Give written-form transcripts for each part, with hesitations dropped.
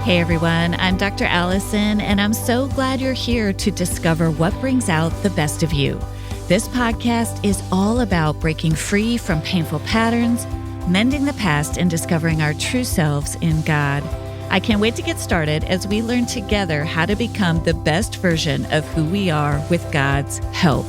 Hey everyone, I'm Dr. Alison, and I'm so glad you're here to discover what brings out the best of you. This podcast is all about breaking free from painful patterns, mending the past, and discovering our true selves in God. I can't wait to get started as we learn together how to become the best version of who we are with God's help.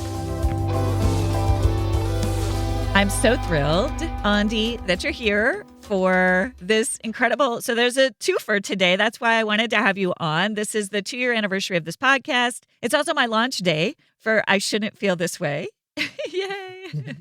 I'm so thrilled, Aundi, that you're here for this incredible. So there's a twofer today. That's why I wanted to have you on. This is the 2-year anniversary of this podcast. It's also my launch day for I Shouldn't Feel This Way. Yay.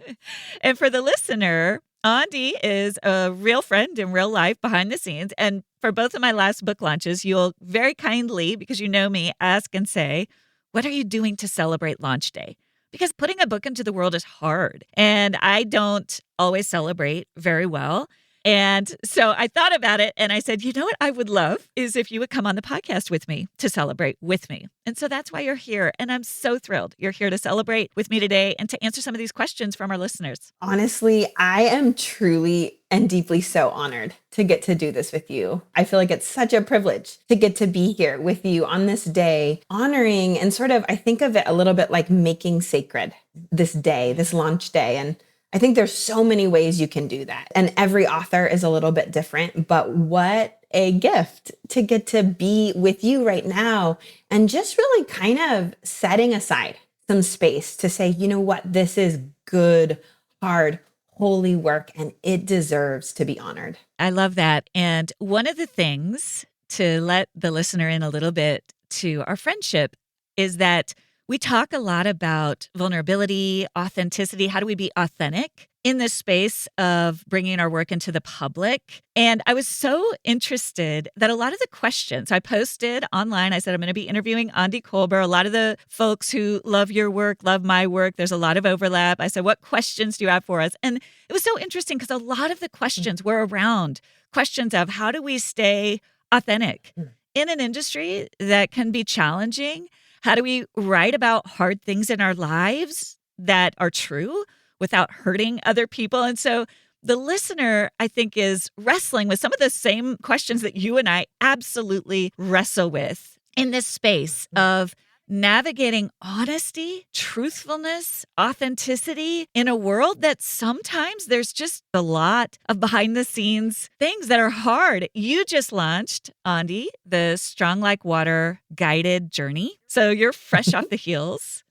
And for the listener, Aundi is a real friend in real life behind the scenes. And for both of my last book launches, you'll very kindly, because you know me, ask and say, what are you doing to celebrate launch day? Because putting a book into the world is hard. And I don't always celebrate very well. And so I thought about it and I said, you know what I would love is if you would come on the podcast with me to celebrate with me. And so that's why you're here. And I'm so thrilled you're here to celebrate with me today and to answer some of these questions from our listeners. Honestly, I am truly and deeply so honored to get to do this with you. I feel like it's such a privilege to get to be here with you on this day, honoring and sort of, I think of it a little bit like making sacred this day, this launch day. And I think there's so many ways you can do that. And every author is a little bit different, but what a gift to get to be with you right now and just really kind of setting aside some space to say, you know what, this is good, hard, holy work, and it deserves to be honored. I love that. And one of the things to let the listener in a little bit to our friendship is that we talk a lot about vulnerability, authenticity. How do we be authentic in this space of bringing our work into the public? And I was so interested that a lot of the questions I posted online, I said, I'm going to be interviewing Aundi Kolber. A lot of the folks who love your work, love my work. There's a lot of overlap. I said, what questions do you have for us? And it was so interesting because a lot of the questions were around questions of how do we stay authentic in an industry that can be challenging? How do we write about hard things in our lives that are true without hurting other people? And so the listener, I think, is wrestling with some of the same questions that you and I absolutely wrestle with in this space of navigating honesty, truthfulness, authenticity in a world that sometimes there's just a lot of behind the scenes things that are hard. You just launched, Aundi, the Strong Like Water guided journey. So you're fresh off the heels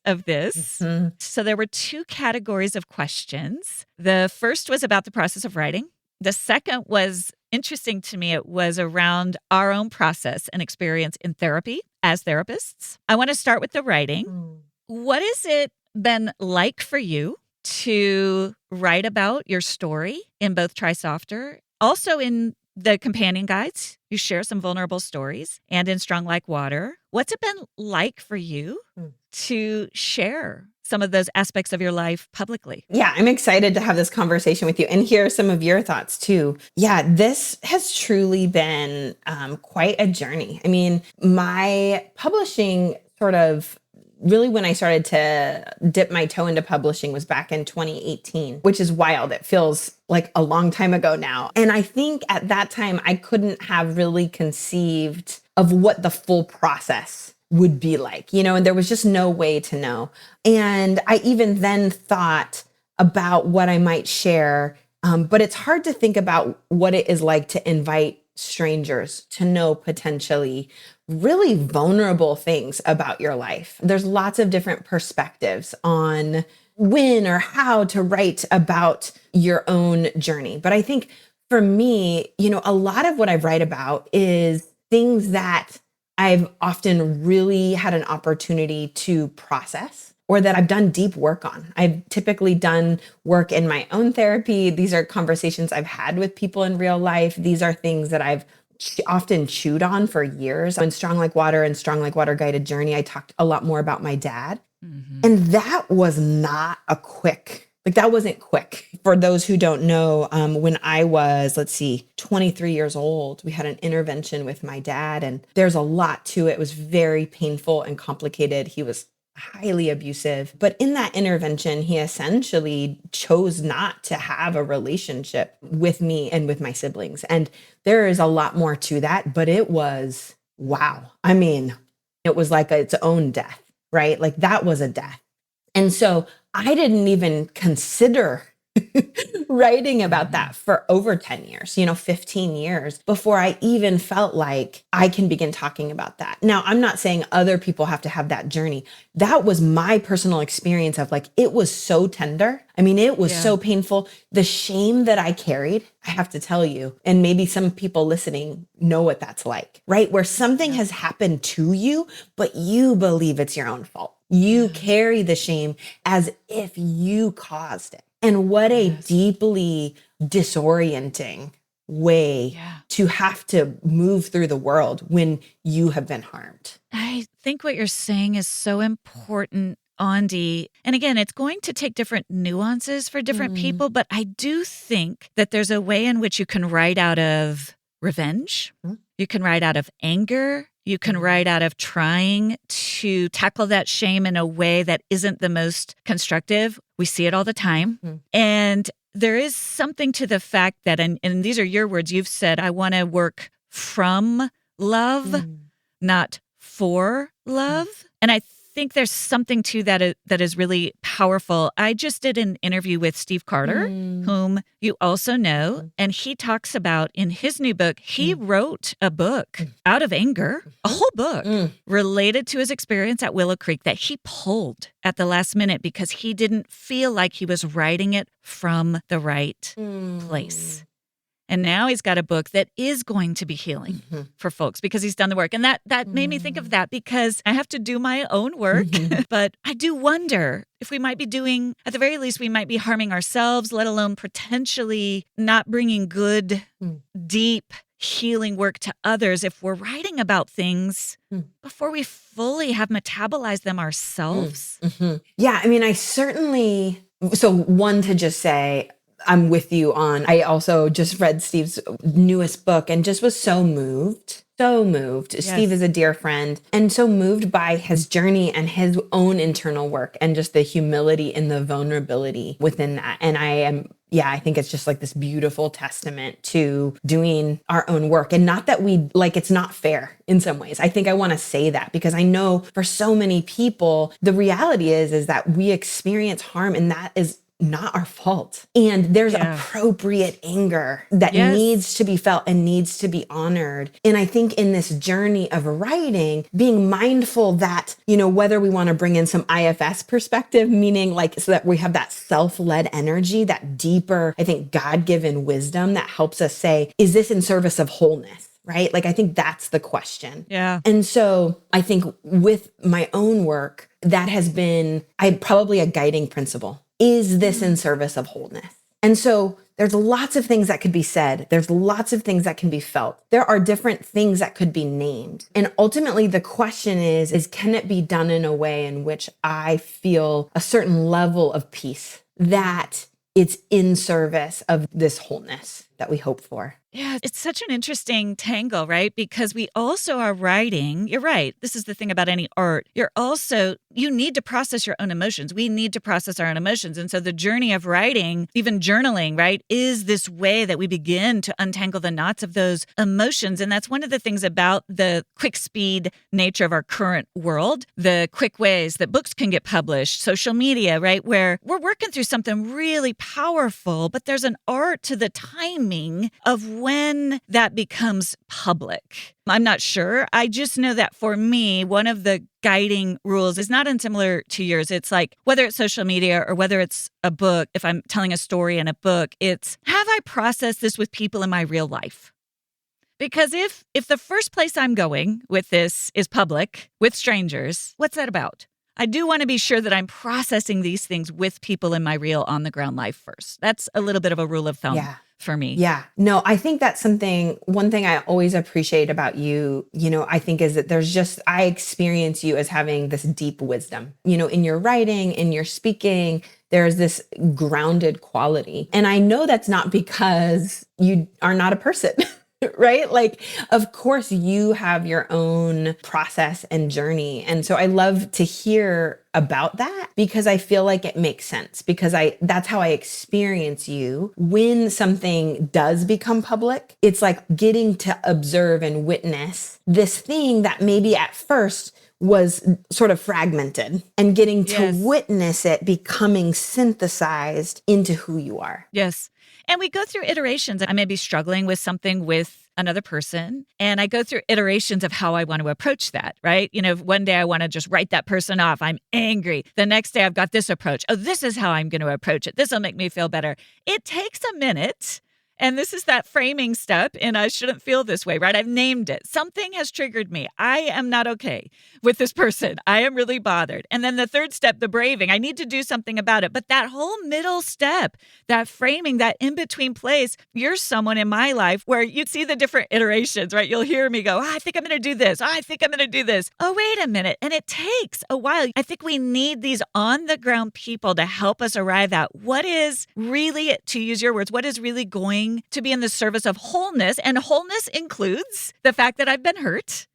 of this. Mm-hmm. So there were 2 categories of questions. The first was about the process of writing. The second was interesting to me. It was around our own process and experience in therapy as therapists. I want to start with the writing. What has it been like for you to write about your story in both Try Softer, also in the companion guides? You share some vulnerable stories, and in Strong Like Water. What's it been like for you to share some of those aspects of your life publicly? Yeah, I'm excited to have this conversation with you and hear some of your thoughts too. Yeah, this has truly been quite a journey. I mean, my publishing sort of really when I started to dip my toe into publishing was back in 2018, which is wild. It feels like a long time ago now. And I think at that time, I couldn't have really conceived of what the full process would be like, and there was just no way to know. And I even then thought about what I might share, but it's hard to think about what it is like to invite strangers to know potentially really vulnerable things about your life. There's lots of different perspectives on when or how to write about your own journey. But I think for me, a lot of what I write about is things that I've often really had an opportunity to process or that I've done deep work on. I've typically done work in my own therapy. These are conversations I've had with people in real life. These are things that I've often chewed on for years. In Strong Like Water and Strong Like Water Guided Journey, I talked a lot more about my dad. Mm-hmm. And that was not that wasn't quick. For those who don't know, when I was, 23 years old, we had an intervention with my dad, and there's a lot to it. It was very painful and complicated. He was a highly abusive. But in that intervention, he essentially chose not to have a relationship with me and with my siblings. And there is a lot more to that, but it was, wow. I mean, it was like its own death, right? Like that was a death. And so I didn't even consider writing about that for over 10 years, 15 years before I even felt like I can begin talking about that. Now, I'm not saying other people have to have that journey. That was my personal experience of like, it was so tender. I mean, it was so painful. The shame that I carried, I have to tell you, and maybe some people listening know what that's like, right? Where something has happened to you, but you believe it's your own fault. You carry the shame as if you caused it. And what a deeply disorienting way to have to move through the world when you have been harmed. I think what you're saying is so important, Aundi. And again, it's going to take different nuances for different people, but I do think that there's a way in which you can write out of revenge. You can write out of anger. You can write out of trying to tackle that shame in a way that isn't the most constructive. We see it all the time. And there is something to the fact that, and these are your words, you've said, I want to work from love, not for love. And I think there's something to that that is really powerful. I just did an interview with Steve Carter, whom you also know, and he talks about in his new book, he wrote a book out of anger, a whole book related to his experience at Willow Creek that he pulled at the last minute because he didn't feel like he was writing it from the right place. And now he's got a book that is going to be healing for folks because he's done the work. And that made me think of that because I have to do my own work. But I do wonder if we might be doing, at the very least, we might be harming ourselves, let alone potentially not bringing good, deep healing work to others if we're writing about things before we fully have metabolized them ourselves. Yeah, I mean, I certainly, so one to just say, I'm with you on, I also just read Steve's newest book and just was so moved. So moved. Yes. Steve is a dear friend and so moved by his journey and his own internal work and just the humility and the vulnerability within that. And I think it's just like this beautiful testament to doing our own work and not that it's not fair in some ways. I think I want to say that because I know for so many people, the reality is that we experience harm and that is not our fault. And there's appropriate anger that needs to be felt and needs to be honored. And I think in this journey of writing, being mindful that, whether we want to bring in some IFS perspective, meaning so that we have that self-led energy, that deeper, I think, God-given wisdom that helps us say, is this in service of wholeness? Right? I think that's the question. Yeah. And so I think with my own work, that has been probably a guiding principle. Is this in service of wholeness? And so there's lots of things that could be said. There's lots of things that can be felt. There are different things that could be named. And ultimately the question is can it be done in a way in which I feel a certain level of peace that it's in service of this wholeness that we hope for? Yeah, it's such an interesting tangle, right? Because we also are writing, you're right, this is the thing about any art. You need to process your own emotions. We need to process our own emotions. And so the journey of writing, even journaling, right, is this way that we begin to untangle the knots of those emotions. And that's one of the things about the quick speed nature of our current world, the quick ways that books can get published, social media, right, where we're working through something really powerful, but there's an art to the timing of when that becomes public. I'm not sure. I just know that for me, one of the guiding rules is not unsimilar to yours. It's like whether it's social media or whether it's a book, if I'm telling a story in a book, it's have I processed this with people in my real life? Because if the first place I'm going with this is public with strangers, what's that about? I do want to be sure that I'm processing these things with people in my real on the ground life first. That's a little bit of a rule of thumb for me. Yeah. No, I think that's one thing I always appreciate about you, I think is that I experience you as having this deep wisdom, in your writing, in your speaking, there's this grounded quality. And I know that's not because you are not a person. right? Like, of course, you have your own process and journey. And so I love to hear about that because I feel like it makes sense because that's how I experience you. When something does become public, it's like getting to observe and witness this thing that maybe at first was sort of fragmented and getting to Yes. witness it becoming synthesized into who you are. Yes. And we go through iterations. I may be struggling with something with another person, and I go through iterations of how I want to approach that, right? One day I want to just write that person off. I'm angry. The next day I've got this approach. Oh, this is how I'm going to approach it. This will make me feel better. It takes a minute. And this is that framing step, and I shouldn't feel this way, right? I've named it. Something has triggered me. I am not okay with this person. I am really bothered. And then the third step, the braving, I need to do something about it. But that whole middle step, that framing, that in-between place, you're someone in my life where you see the different iterations, right? You'll hear me go, I think I'm going to do this. I think I'm going to do this. Oh, wait a minute. And it takes a while. I think we need these on-the-ground people to help us arrive at what is really, to use your words, what is really going to be in the service of wholeness. And wholeness includes the fact that I've been hurt,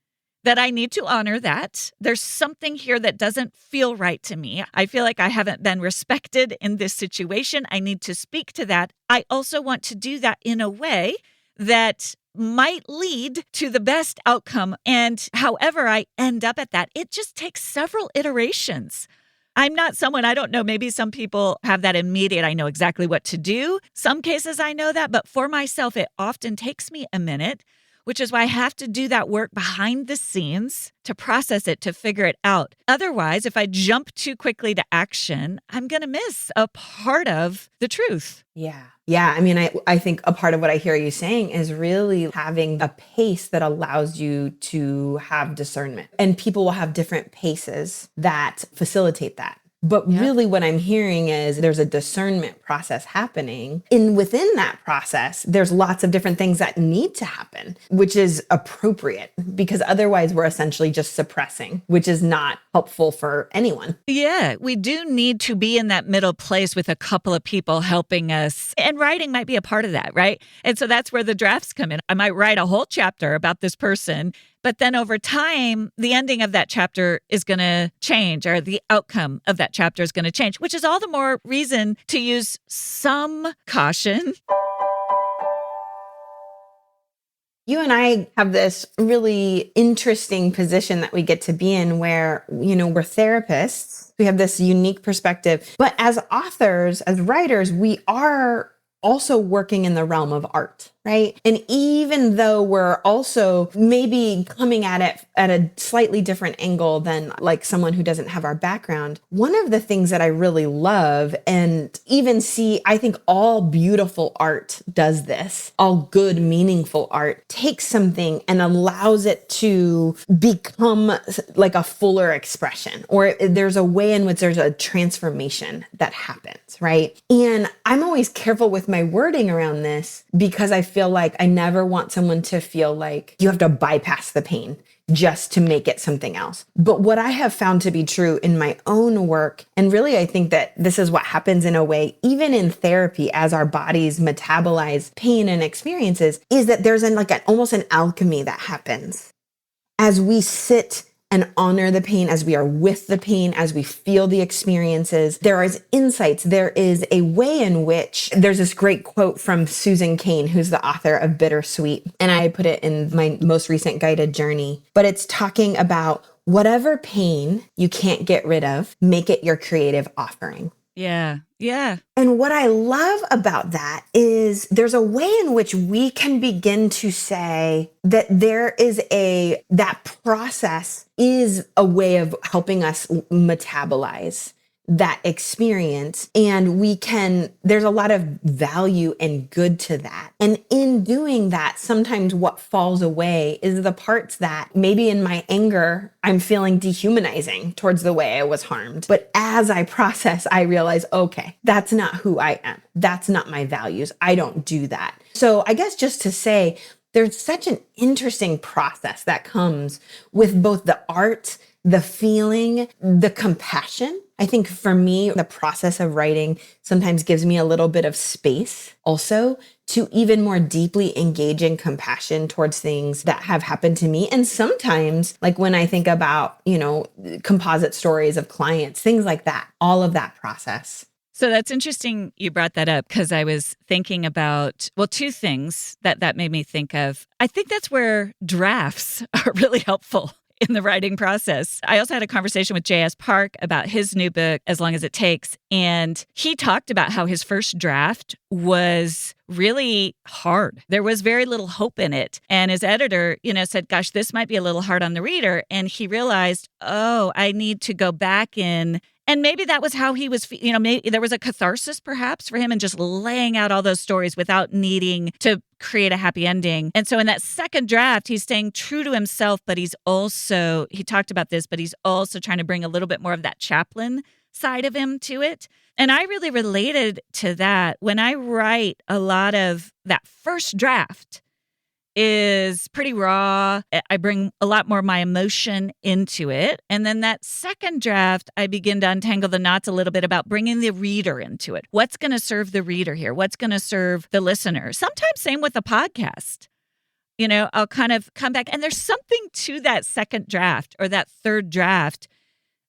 that I need to honor that. There's something here that doesn't feel right to me. I feel like I haven't been respected in this situation. I need to speak to that. I also want to do that in a way that might lead to the best outcome. And however I end up at that, it just takes several iterations. I'm not someone, I don't know, maybe some people have that immediate, I know exactly what to do. Some cases I know that, but for myself, it often takes me a minute, which is why I have to do that work behind the scenes to process it, to figure it out. Otherwise, if I jump too quickly to action, I'm going to miss a part of the truth. Yeah. Yeah. I mean, I think a part of what I hear you saying is really having a pace that allows you to have discernment. And people will have different paces that facilitate that. But really what I'm hearing is there's a discernment process happening. And within that process, there's lots of different things that need to happen, which is appropriate because otherwise we're essentially just suppressing, which is not helpful for anyone. Yeah, we do need to be in that middle place with a couple of people helping us. And writing might be a part of that, right? And so that's where the drafts come in. I might write a whole chapter about this person, but then over time, the ending of that chapter is going to change, or the outcome of that chapter is going to change, which is all the more reason to use some caution. You and I have this really interesting position that we get to be in where, we're therapists. We have this unique perspective. But as authors, as writers, we are also working in the realm of art, right? And even though we're also maybe coming at it at a slightly different angle than like someone who doesn't have our background, one of the things that I really love and even see, I think all beautiful art does this, all good, meaningful art takes something and allows it to become like a fuller expression, or there's a way in which there's a transformation that happens, right? And I'm always careful with my wording around this because I feel like I never want someone to feel like you have to bypass the pain just to make it something else. But what I have found to be true in my own work, and really I think that this is what happens in a way, even in therapy, as our bodies metabolize pain and experiences, is that there's almost an alchemy that happens. As we sit and honor the pain, as we are with the pain, as we feel the experiences, there is insights. There is a way in which there's this great quote from Susan Cain, who's the author of Bittersweet. And I put it in my most recent guided journey, but it's talking about whatever pain you can't get rid of, make it your creative offering. Yeah. Yeah. And what I love about that is there's a way in which we can begin to say that that process is a way of helping us metabolize that experience. And there's a lot of value and good to that. And in doing that, sometimes what falls away is the parts that maybe in my anger, I'm feeling dehumanizing towards the way I was harmed. But as I process, I realize, okay, that's not who I am. That's not my values. I don't do that. So I guess just to say, there's such an interesting process that comes with both the art, the feeling, the compassion I think for me, the process of writing sometimes gives me a little bit of space also to even more deeply engage in compassion towards things that have happened to me. And sometimes, like when I think about, composite stories of clients, things like that, all of that process. So that's interesting you brought that up, because I was thinking about, well, two things that made me think of. I think that's where drafts are really helpful in the writing process. I also had a conversation with J.S. Park about his new book, As Long as It Takes. And he talked about how his first draft was really hard. There was very little hope in it. And his editor, said, gosh, this might be a little hard on the reader. And he realized, oh, I need to go back in. And maybe that was how he was, maybe there was a catharsis perhaps for him in just laying out all those stories without needing to create a happy ending. And so in that second draft, he's staying true to himself, but he talked about this, but he's also trying to bring a little bit more of that chaplain side of him to it. And I really related to that. When I write, a lot of that first draft is pretty raw. I bring a lot more of my emotion into it. And then that second draft, I begin to untangle the knots a little bit about bringing the reader into it. What's going to serve the reader here? What's going to serve the listener? Sometimes same with a podcast. I'll kind of come back, and there's something to that second draft or that third draft.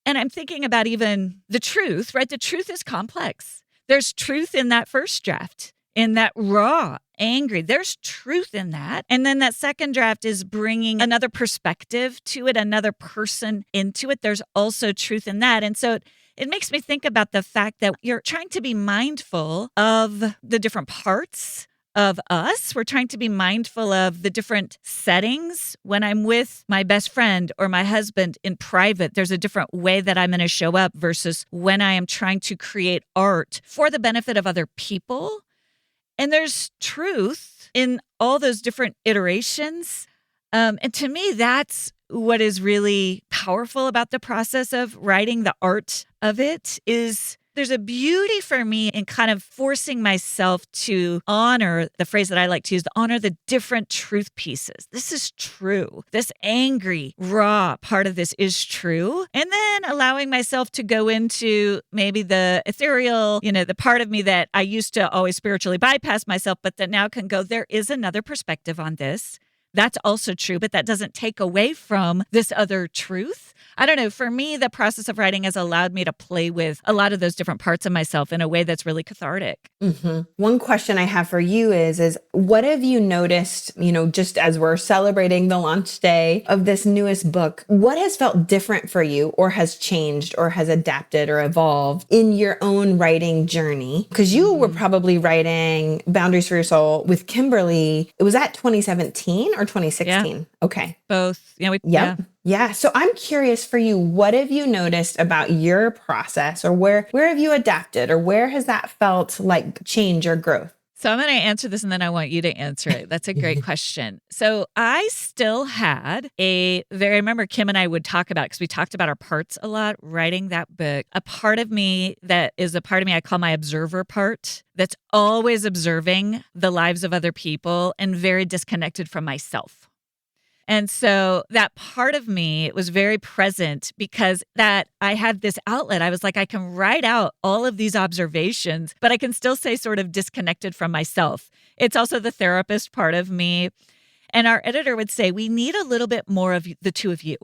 And I'm thinking about even the truth, right? The truth is complex. There's truth in that first draft, in that raw, angry. There's truth in that. And then that second draft is bringing another perspective to it, another person into it. There's also truth in that. And so it makes me think about the fact that you're trying to be mindful of the different parts of us. We're trying to be mindful of the different settings. When I'm with my best friend or my husband in private, there's a different way that I'm going to show up versus when I am trying to create art for the benefit of other people. And there's truth in all those different iterations. And to me, that's what is really powerful about the process of writing. The art of it is there's a beauty for me in kind of forcing myself to honor, the phrase that I like to use, to honor the different truth pieces. This is true. This angry, raw part of this is true. And then allowing myself to go into maybe the ethereal, the part of me that I used to always spiritually bypass myself, but that now can go, there is another perspective on this. That's also true, but that doesn't take away from this other truth. I don't know. For me, the process of writing has allowed me to play with a lot of those different parts of myself in a way that's really cathartic. Mm-hmm. One question I have for you is what have you noticed, just as we're celebrating the launch day of this newest book, what has felt different for you or has changed or has adapted or evolved in your own writing journey? Because you were probably writing Boundaries for Your Soul with Kimberly. Was that 2017 or 2016? Yeah. Okay. Both. Yeah. So I'm curious for you, what have you noticed about your process, or where have you adapted, or where has that felt like change or growth? So I'm going to answer this and then I want you to answer it. That's a great question. So I still had I remember Kim and I would talk about, because we talked about our parts a lot, writing that book, a part of me that is a part of me I call my observer part, that's always observing the lives of other people and very disconnected from myself. And so that part of me was very present because that I had this outlet. I was like, I can write out all of these observations, but I can still stay sort of disconnected from myself. It's also the therapist part of me. And our editor would say, we need a little bit more of the two of you.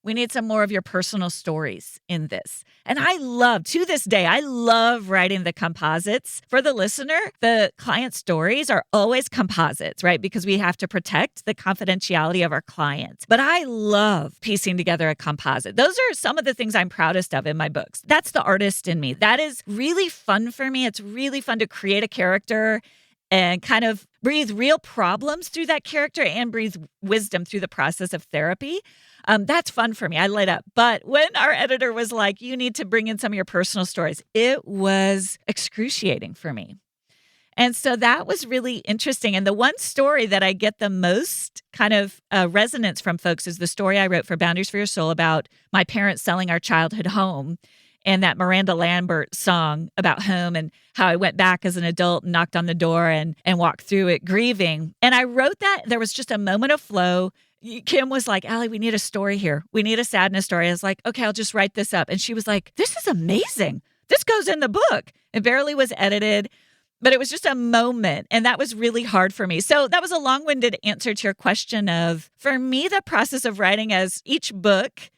We need some more of your personal stories in this. And to this day, I love writing the composites. For the listener, the client stories are always composites, right? Because we have to protect the confidentiality of our clients. But I love piecing together a composite. Those are some of the things I'm proudest of in my books. That's the artist in me. That is really fun for me. It's really fun to create a character and kind of breathe real problems through that character and breathe wisdom through the process of therapy. That's fun for me. I light up. But when our editor was like, you need to bring in some of your personal stories, it was excruciating for me. And so that was really interesting. And the one story that I get the most kind of resonance from folks is the story I wrote for Boundaries for Your Soul about my parents selling our childhood home, and that Miranda Lambert song about home and how I went back as an adult and knocked on the door and walked through it grieving. And I wrote that. There was just a moment of flow. Kim was like, Allie, we need a story here. We need a sadness story. I was like, okay, I'll just write this up. And she was like, this is amazing. This goes in the book. It barely was edited, but it was just a moment. And that was really hard for me. So that was a long-winded answer to your question of, for me, the process of writing as each book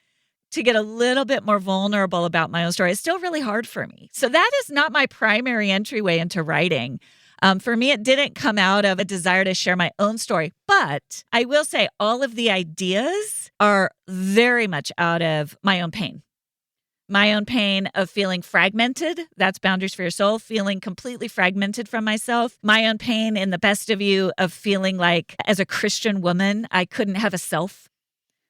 to get a little bit more vulnerable about my own story is still really hard for me. So that is not my primary entryway into writing. For me, it didn't come out of a desire to share my own story, but I will say all of the ideas are very much out of my own pain. My own pain of feeling fragmented. That's Boundaries for Your Soul, feeling completely fragmented from myself. My own pain in the best of you of feeling like as a Christian woman, I couldn't have a self,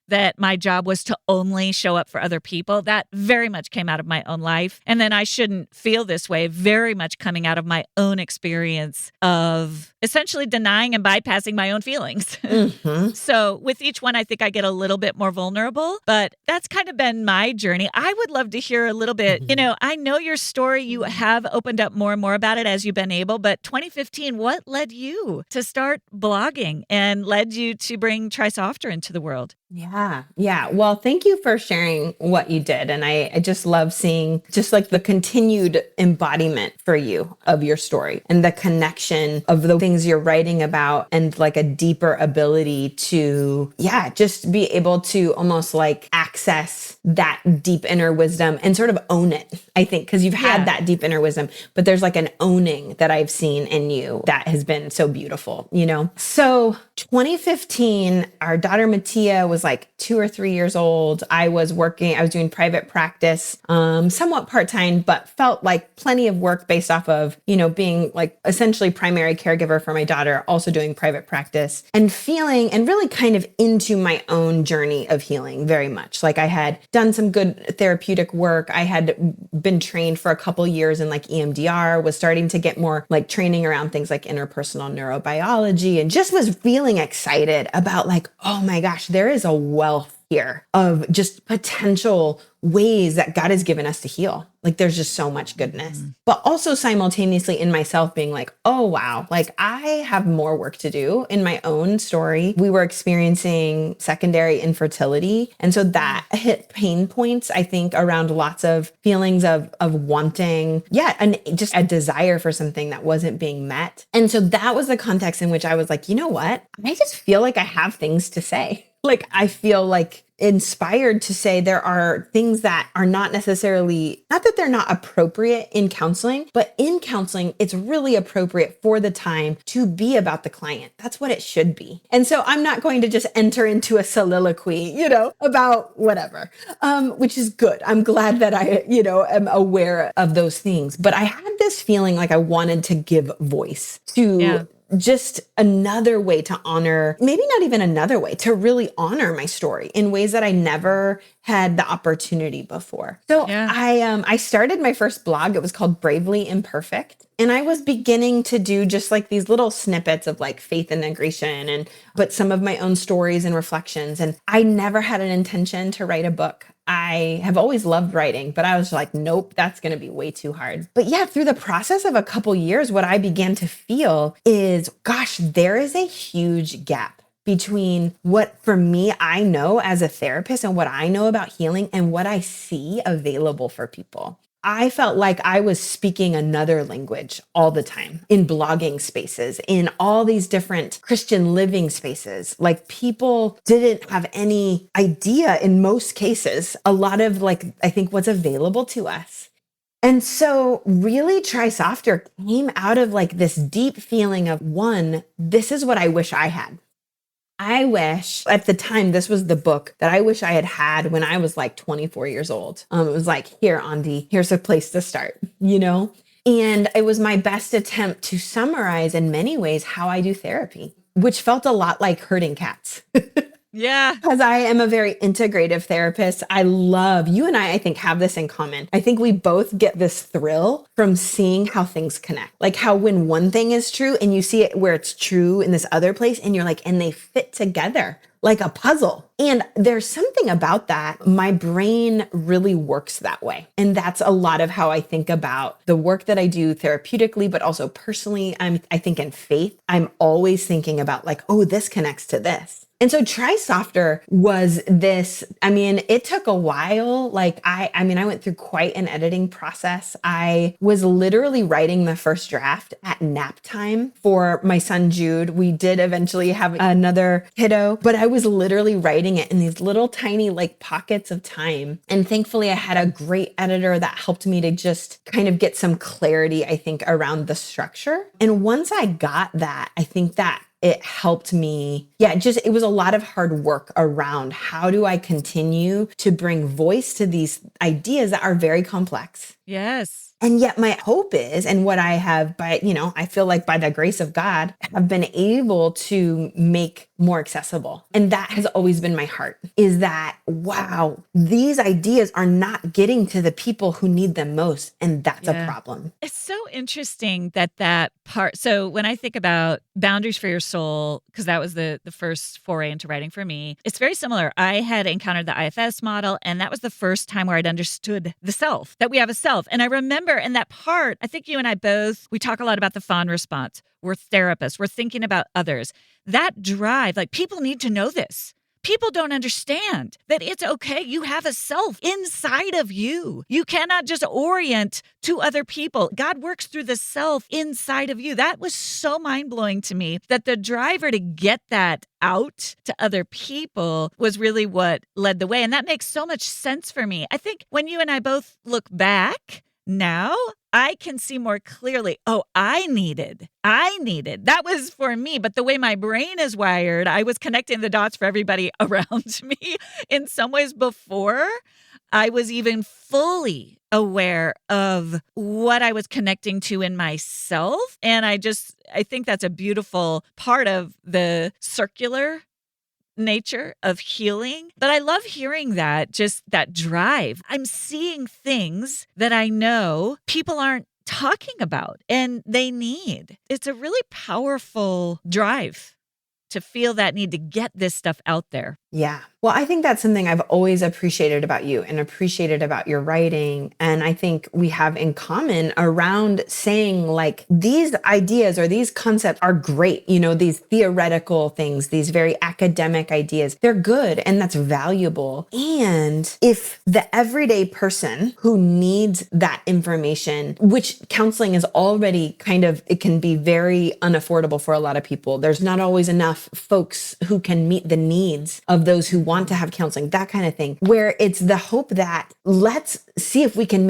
that my job was to only show up for other people. That very much came out of my own life. And then I shouldn't feel this way, very much coming out of my own experience of essentially denying and bypassing my own feelings. Mm-hmm. So with each one, I think I get a little bit more vulnerable, but that's kind of been my journey. I would love to hear a little bit, I know your story, you have opened up more and more about it as you've been able, but 2015, what led you to start blogging and led you to bring Try Softer into the world? Yeah. Yeah. Well, thank you for sharing what you did. And I just love seeing just like the continued embodiment for you of your story and the connection of the things you're writing about and like a deeper ability to, just be able to almost like access that deep inner wisdom and sort of own it, I think, because you've had that deep inner wisdom, but there's like an owning that I've seen in you that has been so beautiful, So 2015, our daughter Mattia was like 2 or 3 years old. I was doing private practice, somewhat part-time, but felt like plenty of work based off of, being like essentially primary caregiver for my daughter, also doing private practice and feeling and really kind of into my own journey of healing very much. Like I had done some good therapeutic work. I had been trained for a couple years in like EMDR, was starting to get more like training around things like interpersonal neurobiology, and just was feeling excited about like, oh my gosh, there is a wealth here of just potential ways that God has given us to heal. Like there's just so much goodness, but also simultaneously in myself being like, oh, wow, like I have more work to do in my own story. We were experiencing secondary infertility. And so that hit pain points, I think, around lots of feelings of wanting, and just a desire for something that wasn't being met. And so that was the context in which I was like, you know what? I just feel like I have things to say. Like I feel like inspired to say there are things that are not necessarily, not that they're not appropriate in counseling, but in counseling, it's really appropriate for the time to be about the client. That's what it should be. And so I'm not going to just enter into a soliloquy, about whatever, which is good. I'm glad that I, am aware of those things. But I had this feeling like I wanted to give voice to just another way to honor, maybe not even another way, to really honor my story in ways that I never had the opportunity before. So I started my first blog. It was called Bravely Imperfect. And I was beginning to do just like these little snippets of like faith integration but some of my own stories and reflections. And I never had an intention to write a book. I have always loved writing, but I was like, nope, that's going to be way too hard. But through the process of a couple years, what I began to feel is, gosh, there is a huge gap between what for me, I know as a therapist and what I know about healing and what I see available for people. I felt like I was speaking another language all the time in blogging spaces, in all these different Christian living spaces. Like people didn't have any idea in most cases, a lot of like, I think what's available to us. And so really Try Softer came out of like this deep feeling of one, this is what I wish I had. I wish at the time, this was the book that I wish I had had when I was like 24 years old. It was like, here, Aundi, here's a place to start, And it was my best attempt to summarize in many ways how I do therapy, which felt a lot like herding cats. Yeah. Because I am a very integrative therapist. I love, you and I think, have this in common. I think we both get this thrill from seeing how things connect. Like how when one thing is true and you see it where it's true in this other place and you're like, and they fit together like a puzzle. And there's something about that. My brain really works that way. And that's a lot of how I think about the work that I do therapeutically, but also personally. I think in faith, I'm always thinking about like, oh, this connects to this. And so Try Softer was this, I mean, it took a while. Like I went through quite an editing process. I was literally writing the first draft at nap time for my son, Jude. We did eventually have another kiddo, but I was literally writing it in these little tiny like pockets of time. And thankfully I had a great editor that helped me to just kind of get some clarity, I think, around the structure. And once I got that, I think that it helped me. Yeah, it was a lot of hard work around how do I continue to bring voice to these ideas that are very complex. Yes. And yet my hope is, and what I have I feel like by the grace of God, have been able to make more accessible. And that has always been my heart, is that, wow, these ideas are not getting to the people who need them most. And that's a problem. It's so interesting that part. So when I think about Boundaries for Your Soul, because that was the first foray into writing for me, it's very similar. I had encountered the IFS model, and that was the first time where I'd understood the self, that we have a self. And I remember in that part, I think you and I both, we talk a lot about the fawn response. We're therapists. We're thinking about others. That drive, like people need to know this. People don't understand that it's okay. You have a self inside of you. You cannot just orient to other people. God works through the self inside of you. That was so mind-blowing to me, that the driver to get that out to other people was really what led the way. And that makes so much sense for me. I think when you and I both look back now, I can see more clearly, oh, I needed. That was for me. But the way my brain is wired, I was connecting the dots for everybody around me in some ways before I was even fully aware of what I was connecting to in myself. And I think that's a beautiful part of the circular nature of healing. But I love hearing that, just that drive. I'm seeing things that I know people aren't talking about and they need. It's a really powerful drive to feel that need to get this stuff out there. Yeah. Well, I think that's something I've always appreciated about you and appreciated about your writing. And I think we have in common around saying like these ideas or these concepts are great. These theoretical things, these very academic ideas, they're good and that's valuable. And if the everyday person who needs that information, which counseling is already it can be very unaffordable for a lot of people. There's not always enough folks who can meet the needs of those who want to have counseling, that kind of thing, where it's the hope that let's see if we can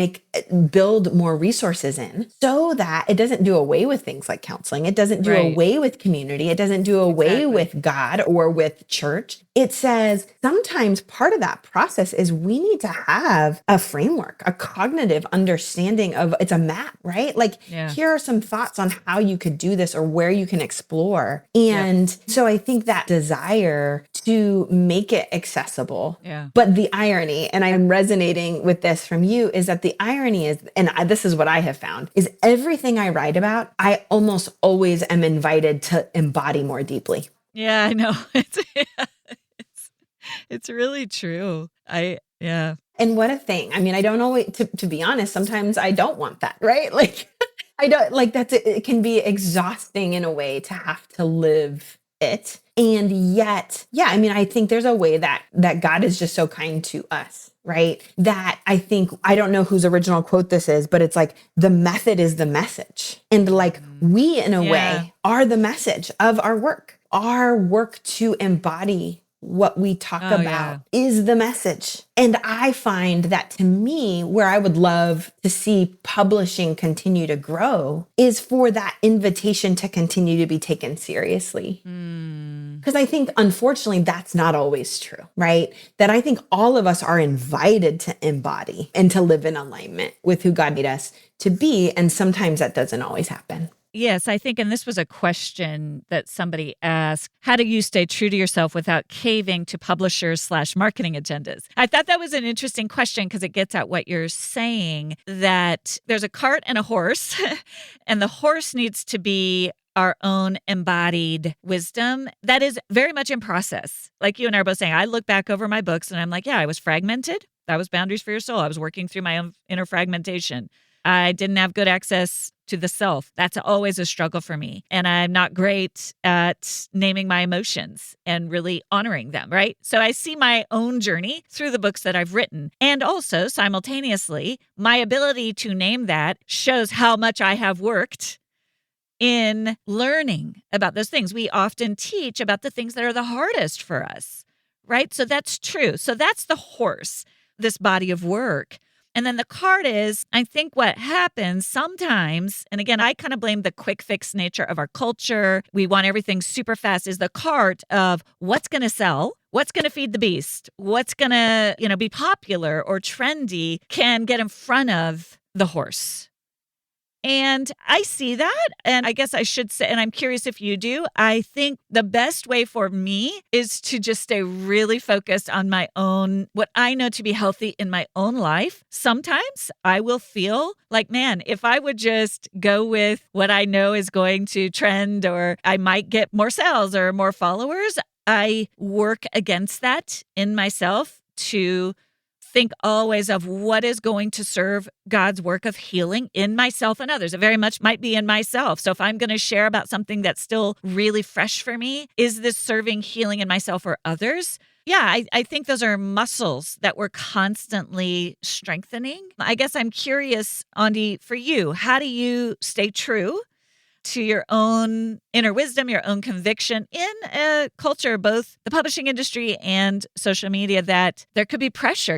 build more resources in so that it doesn't do away with things like counseling. It doesn't do away with community. It doesn't do away with God or with church. It says sometimes part of that process is we need to have a framework, a cognitive understanding of it's a map, right? Like here are some thoughts on how you could do this or where you can explore. And so I think that desire to make it accessible. But the irony, and I'm resonating with this from you, is that the irony is, and this is what I have found, is everything I write about, I almost always am invited to embody more deeply. Yeah, I know. It's really true. And what a thing. I mean, I don't always, to be honest, sometimes I don't want that, right? Like, I don't like it can be exhausting in a way to have to live it. And yet, I think there's a way that God is just so kind to us, right? That I think, I don't know whose original quote this is, but it's like, the method is the message. And like, we in a way are the message of our work. Our work to embody what we talk about is the message. And I find that to me, where I would love to see publishing continue to grow is for that invitation to continue to be taken seriously. Because I think, unfortunately, that's not always true, right? That I think all of us are invited to embody and to live in alignment with who God made us to be. And sometimes that doesn't always happen. Yes, I think, and this was a question that somebody asked, how do you stay true to yourself without caving to publishers/marketing agendas? I thought that was an interesting question because it gets at what you're saying, that there's a cart and a horse, and the horse needs to be our own embodied wisdom that is very much in process. Like you and I are both saying, I look back over my books and I'm like, yeah, I was fragmented. That was Boundaries for Your Soul. I was working through my own inner fragmentation. I didn't have good access to the self. That's always a struggle for me. And I'm not great at naming my emotions and really honoring them, right? So I see my own journey through the books that I've written. And also, simultaneously, my ability to name that shows how much I have worked in learning about those things. We often teach about the things that are the hardest for us, right? So that's true. So that's the horse, this body of work. And then the cart is, I think what happens sometimes, and again, I kind of blame the quick fix nature of our culture. We want everything super fast, is the cart of what's going to sell, what's going to feed the beast, what's going to, be popular or trendy can get in front of the horse. And I see that. And I guess I should say, and I'm curious if you do, I think the best way for me is to just stay really focused on my own, what I know to be healthy in my own life. Sometimes I will feel like, man, if I would just go with what I know is going to trend, or I might get more sales or more followers, I work against that in myself to think always of what is going to serve God's work of healing in myself and others. It very much might be in myself. So if I'm going to share about something that's still really fresh for me, is this serving healing in myself or others? Yeah, I think those are muscles that we're constantly strengthening. I guess I'm curious, Aundi, for you, how do you stay true to your own inner wisdom, your own conviction in a culture, both the publishing industry and social media, that there could be pressure?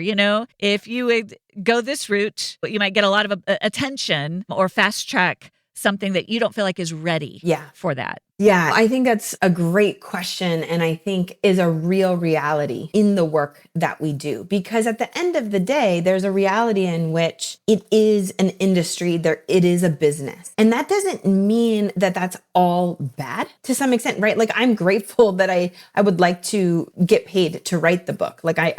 If you would go this route, you might get a lot of attention or fast track something that you don't feel like is ready for that. Yeah, I think that's a great question, and I think is a real reality in the work that we do. Because at the end of the day, there's a reality in which it is an industry, it is a business. And that doesn't mean that that's all bad to some extent, right? Like, I'm grateful that I would like to get paid to write the book. Like, I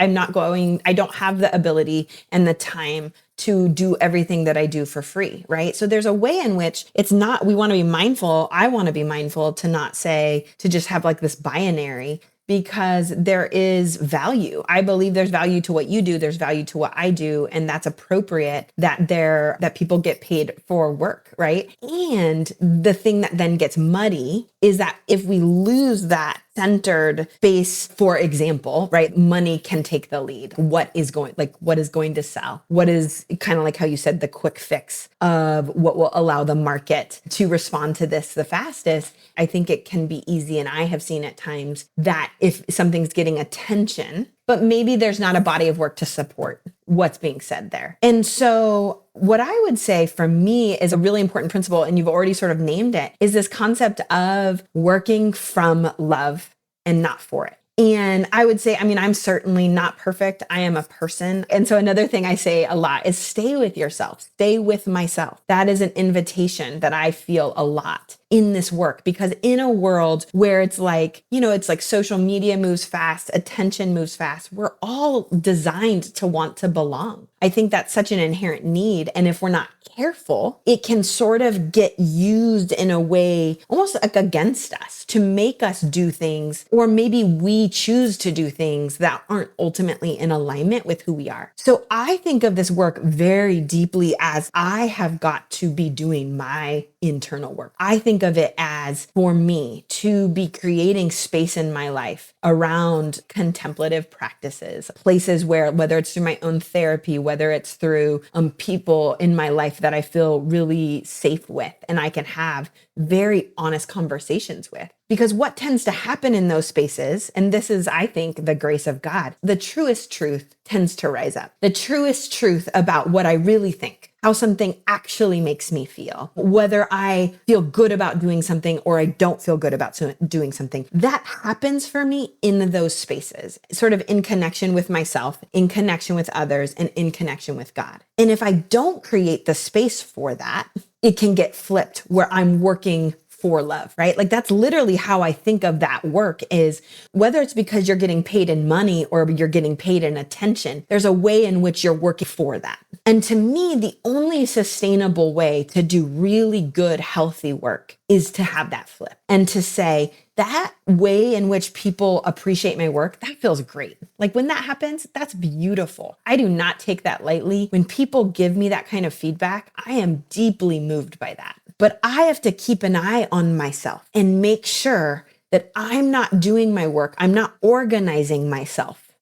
don't have the ability and the time to do everything that I do for free, right? So there's a way in which we want to be mindful. I want to be mindful to not say, to just have like this binary, because there is value. I believe there's value to what you do. There's value to what I do. And that's appropriate that people get paid for work, right? And the thing that then gets muddy is that if we lose that centered space, for example, right? Money can take the lead. What is going to sell? What is kind of like how you said, the quick fix of what will allow the market to respond to this the fastest? I think it can be easy. And I have seen at times that if something's getting attention, but maybe there's not a body of work to support what's being said there. And so what I would say for me is a really important principle, and you've already sort of named it, is this concept of working from love and not for it. And I would say, I'm certainly not perfect. I am a person. And so another thing I say a lot is stay with yourself, stay with myself. That is an invitation that I feel a lot in this work, because in a world where it's like social media moves fast, attention moves fast, we're all designed to want to belong. I think that's such an inherent need. And if we're not careful, it can sort of get used in a way almost like against us to make us do things, or maybe we choose to do things that aren't ultimately in alignment with who we are. So I think of this work very deeply as I have got to be doing my internal work. I think of it as, for me, to be creating space in my life around contemplative practices, places where, whether it's through my own therapy, whether it's through people in my life that I feel really safe with and I can have very honest conversations with. Because what tends to happen in those spaces, and this is, I think, the grace of God, the truest truth tends to rise up. The truest truth about what I really think, how something actually makes me feel, whether I feel good about doing something or I don't feel good about doing something. That happens for me in those spaces, sort of in connection with myself, in connection with others, and in connection with God. And if I don't create the space for that, it can get flipped where I'm working for love, right? Like, that's literally how I think of that work, is whether it's because you're getting paid in money or you're getting paid in attention, there's a way in which you're working for that. And to me, the only sustainable way to do really good, healthy work is to have that flip and to say, that way in which people appreciate my work, that feels great. Like when that happens, that's beautiful. I do not take that lightly. When people give me that kind of feedback, I am deeply moved by that. But I have to keep an eye on myself and make sure that I'm not doing my work. I'm not organizing myself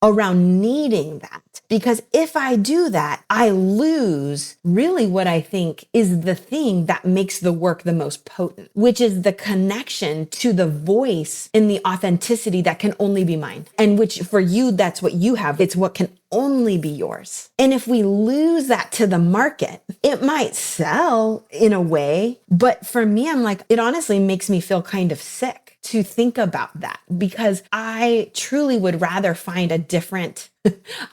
around needing that. Because if I do that, I lose really what I think is the thing that makes the work the most potent, which is the connection to the voice and the authenticity that can only be mine. And which for you, that's what you have. It's what can only be yours. And if we lose that to the market, it might sell in a way. But for me, I'm like, it honestly makes me feel kind of sick to think about that, because I truly would rather find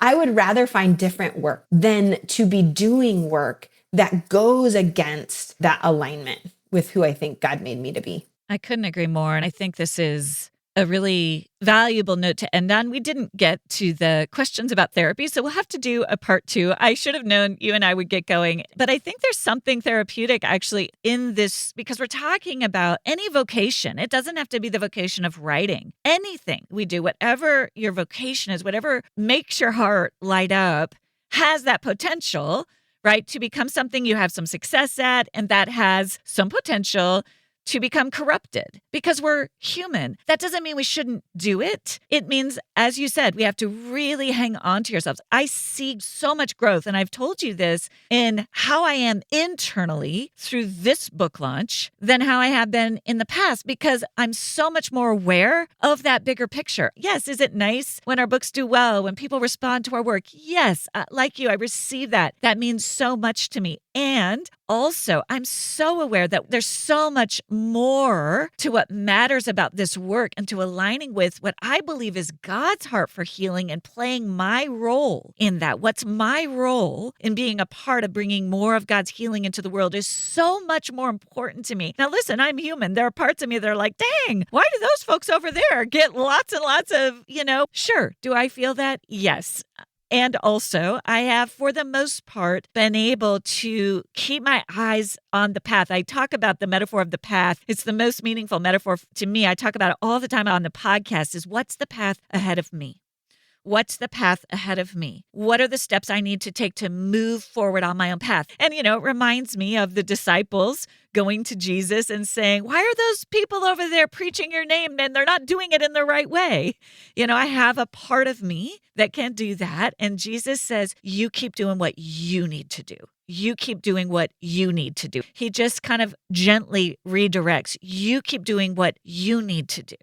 I would rather find different work than to be doing work that goes against that alignment with who I think God made me to be. I couldn't agree more. And I think this is a really valuable note to end on. We didn't get to the questions about therapy, so we'll have to do a part 2. I should have known you and I would get going, but I think there's something therapeutic actually in this, because we're talking about any vocation. It doesn't have to be the vocation of writing. Anything we do, whatever your vocation is, whatever makes your heart light up, has that potential, right, to become something you have some success at, and that has some potential to become corrupted, because we're human. That doesn't mean we shouldn't do it. It means, as you said, we have to really hang on to yourselves. I see so much growth, and I've told you this, in how I am internally through this book launch than how I have been in the past, because I'm so much more aware of that bigger picture. Yes, is it nice when our books do well, when people respond to our work? Yes, like you, I receive that. That means so much to me. And also, I'm so aware that there's so much more to what matters about this work, and to aligning with what I believe is God's heart for healing and playing my role in that. What's my role in being a part of bringing more of God's healing into the world is so much more important to me. Now, listen, I'm human. There are parts of me that are like, dang, why do those folks over there get lots and lots of, Sure. Do I feel that? Yes. And also, I have, for the most part, been able to keep my eyes on the path. I talk about the metaphor of the path. It's the most meaningful metaphor to me. I talk about it all the time on the podcast, is what's the path ahead of me? What's the path ahead of me? What are the steps I need to take to move forward on my own path? And, it reminds me of the disciples going to Jesus and saying, why are those people over there preaching your name and they're not doing it in the right way? I have a part of me that can do that. And Jesus says, you keep doing what you need to do. You keep doing what you need to do. He just kind of gently redirects. You keep doing what you need to do,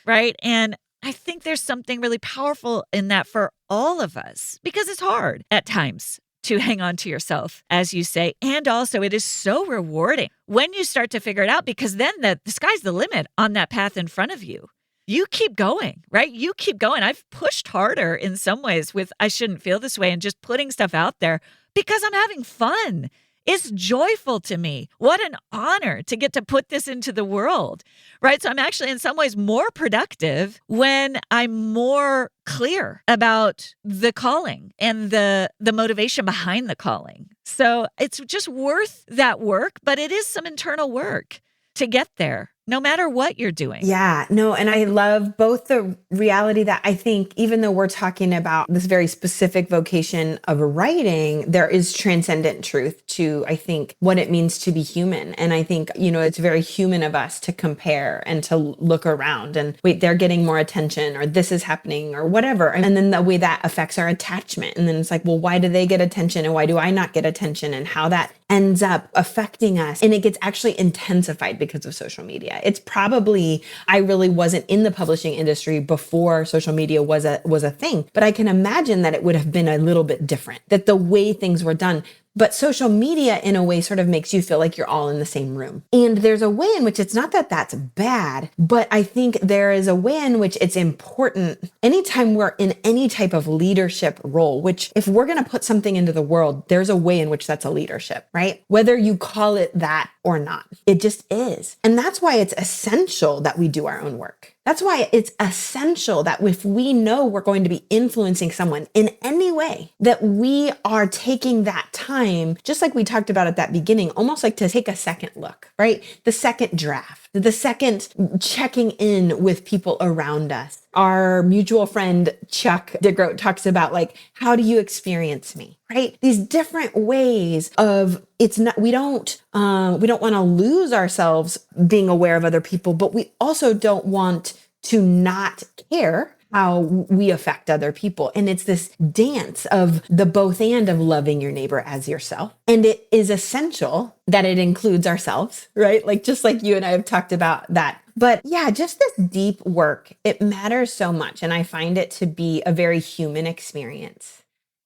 right? And I think there's something really powerful in that for all of us, because it's hard at times to hang on to yourself, as you say. And also, it is so rewarding when you start to figure it out, because then the sky's the limit on that path in front of you. You keep going, right? You keep going. I've pushed harder in some ways with I shouldn't feel this way and just putting stuff out there because I'm having fun. It's joyful to me. What an honor to get to put this into the world, right? So I'm actually in some ways more productive when I'm more clear about the calling and the motivation behind the calling. So it's just worth that work, but it is some internal work to get there, no matter what you're doing. Yeah, no, and I love both the reality that I think, even though we're talking about this very specific vocation of writing, there is transcendent truth to, I think, what it means to be human. And I think, it's very human of us to compare and to look around and wait, they're getting more attention, or this is happening, or whatever. And then the way that affects our attachment. And then it's like, well, why do they get attention and why do I not get attention? And how that ends up affecting us. And it gets actually intensified because of social media. It's probably, I really wasn't in the publishing industry before social media was a thing, but I can imagine that it would have been a little bit different, that the way things were done. But social media, in a way, sort of makes you feel like you're all in the same room. And there's a way in which it's not that that's bad, but I think there is a way in which it's important anytime we're in any type of leadership role, which if we're going to put something into the world, there's a way in which that's a leadership, right? Whether you call it that or not, it just is. And that's why it's essential that we do our own work. That's why it's essential that if we know we're going to be influencing someone in any way, that we are taking that time, just like we talked about at that beginning, almost like to take a second look, right? The second draft, the second checking in with people around us. Our mutual friend, Chuck DeGroat, talks about like, how do you experience me? Right? These different ways of it's not, we don't want to lose ourselves being aware of other people, but we also don't want to not care how we affect other people. And it's this dance of the both and of loving your neighbor as yourself. And it is essential that it includes ourselves, right? Like just like you and I have talked about that. But yeah, just this deep work, it matters so much. And I find it to be a very human experience.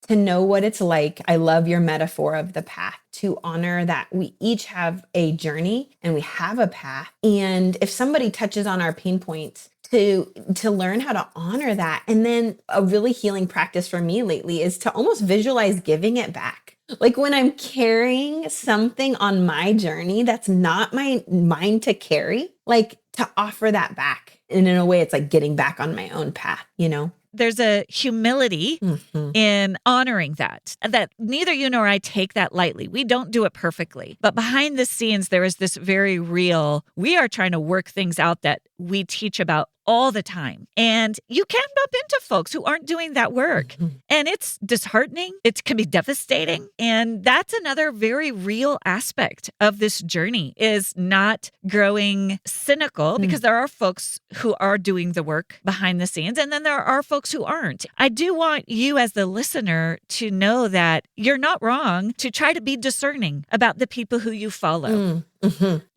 To know what it's like. I love your metaphor of the path, to honor that we each have a journey and we have a path. And if somebody touches on our pain points, to learn how to honor that. And then a really healing practice for me lately is to almost visualize giving it back. Like when I'm carrying something on my journey that's not mine to carry, like to offer that back. And in a way, it's like getting back on my own path, you know? There's a humility in honoring that neither you nor I take that lightly. We don't do it perfectly. But behind the scenes, there is this very real, we are trying to work things out that we teach about all the time. And you can bump into folks who aren't doing that work. And it's disheartening. It can be devastating. And that's another very real aspect of this journey, is not growing cynical, because there are folks who are doing the work behind the scenes. And then there are folks who aren't. I do want you as the listener to know that you're not wrong to try to be discerning about the people who you follow.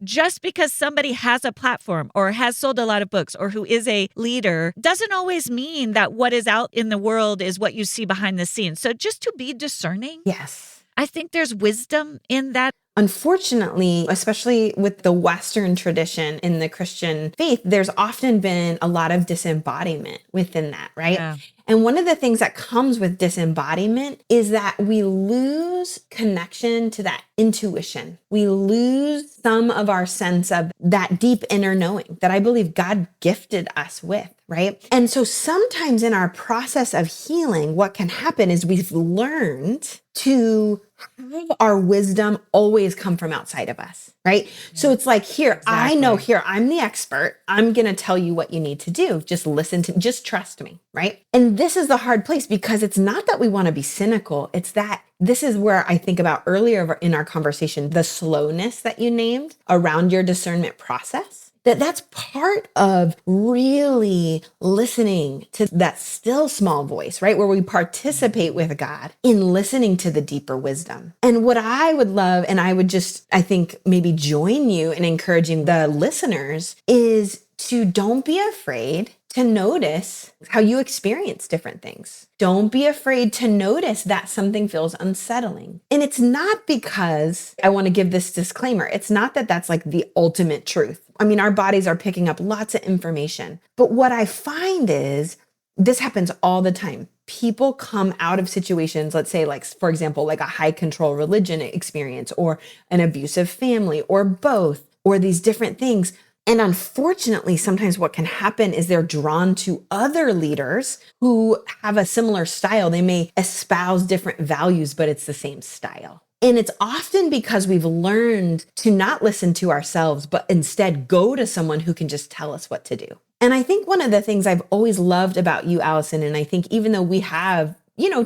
Just because somebody has a platform or has sold a lot of books or who is a leader doesn't always mean that what is out in the world is what you see behind the scenes. So just to be discerning. Yes. I think there's wisdom in that. Unfortunately, especially with the Western tradition in the Christian faith, there's often been a lot of disembodiment within that, right? Yeah. And one of the things that comes with disembodiment is that we lose connection to that intuition. We lose some of our sense of that deep inner knowing that I believe God gifted us with, right? And so sometimes in our process of healing, what can happen is we've learned to have our wisdom always come from outside of us, right? Yeah. So it's like, here, I know, here, I'm the expert. I'm going to tell you what you need to do. Just listen to, just trust me, right? And this is the hard place, because it's not that we want to be cynical. It's that this is where I think about earlier in our conversation, the slowness that you named around your discernment process. That's part of really listening to that still small voice, right? Where we participate with God in listening to the deeper wisdom. And what I would love, and I would just, I think maybe join you in encouraging the listeners, is to don't be afraid to notice how you experience different things. Don't be afraid to notice that something feels unsettling. And it's not because, I want to give this disclaimer, it's not that that's like the ultimate truth. I mean, our bodies are picking up lots of information. But what I find is this happens all the time. People come out of situations, let's say, like, for example, like a high control religion experience or an abusive family or both, or these different things. And unfortunately, sometimes what can happen is they're drawn to other leaders who have a similar style. They may espouse different values, but it's the same style. And it's often because we've learned to not listen to ourselves, but instead go to someone who can just tell us what to do. And I think one of the things I've always loved about you, Alison, and I think even though we have,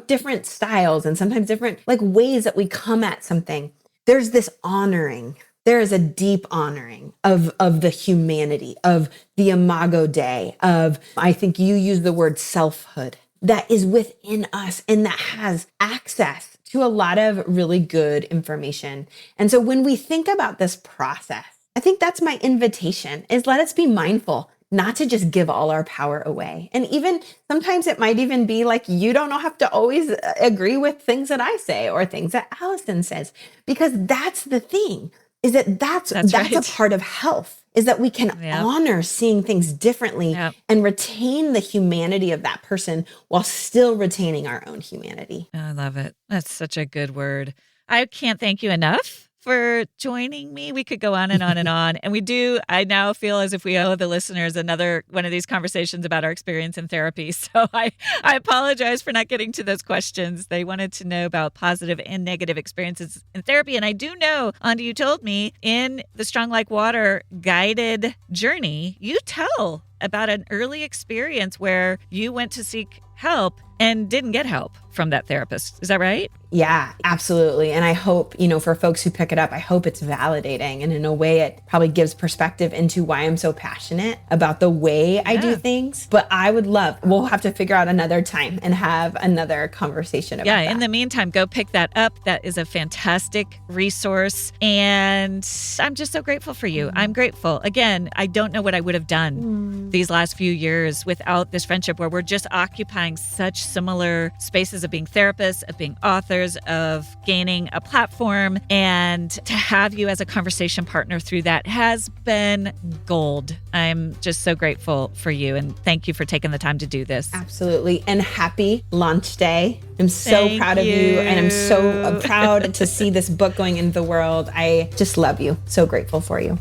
different styles and sometimes different like ways that we come at something, there's this honoring. There is a deep honoring of the humanity, of the imago Dei, of, I think you use the word selfhood, that is within us and that has access to a lot of really good information. And so when we think about this process, I think that's my invitation, is let us be mindful not to just give all our power away. And even sometimes it might even be like, you don't have to always agree with things that I say or things that Alison says, because that's the thing. Is that's right. A part of health, is that we can honor seeing things differently and retain the humanity of that person while still retaining our own humanity. I love it. That's such a good word. I can't thank you enough for joining me. We could go on and on and on. And I now feel as if we owe the listeners another one of these conversations about our experience in therapy. So I apologize for not getting to those questions. They wanted to know about positive and negative experiences in therapy. And I do know, Aundi, you told me in the Strong Like Water guided journey, you tell about an early experience where you went to seek help and didn't get help from that therapist. Is that right? Yeah, absolutely. And I hope, for folks who pick it up, I hope it's validating. And in a way, it probably gives perspective into why I'm so passionate about the way I do things. But we'll have to figure out another time and have another conversation about that. In the meantime, go pick that up. That is a fantastic resource. And I'm just so grateful for you. I'm grateful. Again, I don't know what I would have done these last few years without this friendship where we're just occupying such similar spaces of being therapists, of being authors, of gaining a platform, and to have you as a conversation partner through that has been gold. I'm just so grateful for you, and thank you for taking the time to do this. Absolutely. And happy launch day. I'm so proud of you, and I'm so proud to see this book going into the world. I just love you. So grateful for you.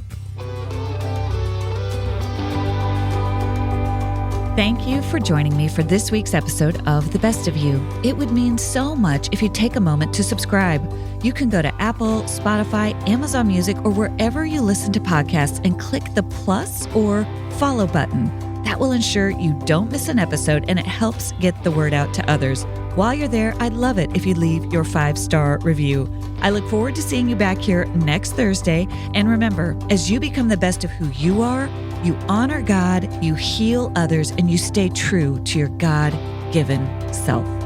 Thank you for joining me for this week's episode of The Best of You. It would mean so much if you take a moment to subscribe. You can go to Apple, Spotify, Amazon Music, or wherever you listen to podcasts and click the plus or follow button. That will ensure you don't miss an episode, and it helps get the word out to others. While you're there, I'd love it if you'd leave your 5-star review. I look forward to seeing you back here next Thursday. And remember, as you become the best of who you are, you honor God, you heal others, and you stay true to your God-given self.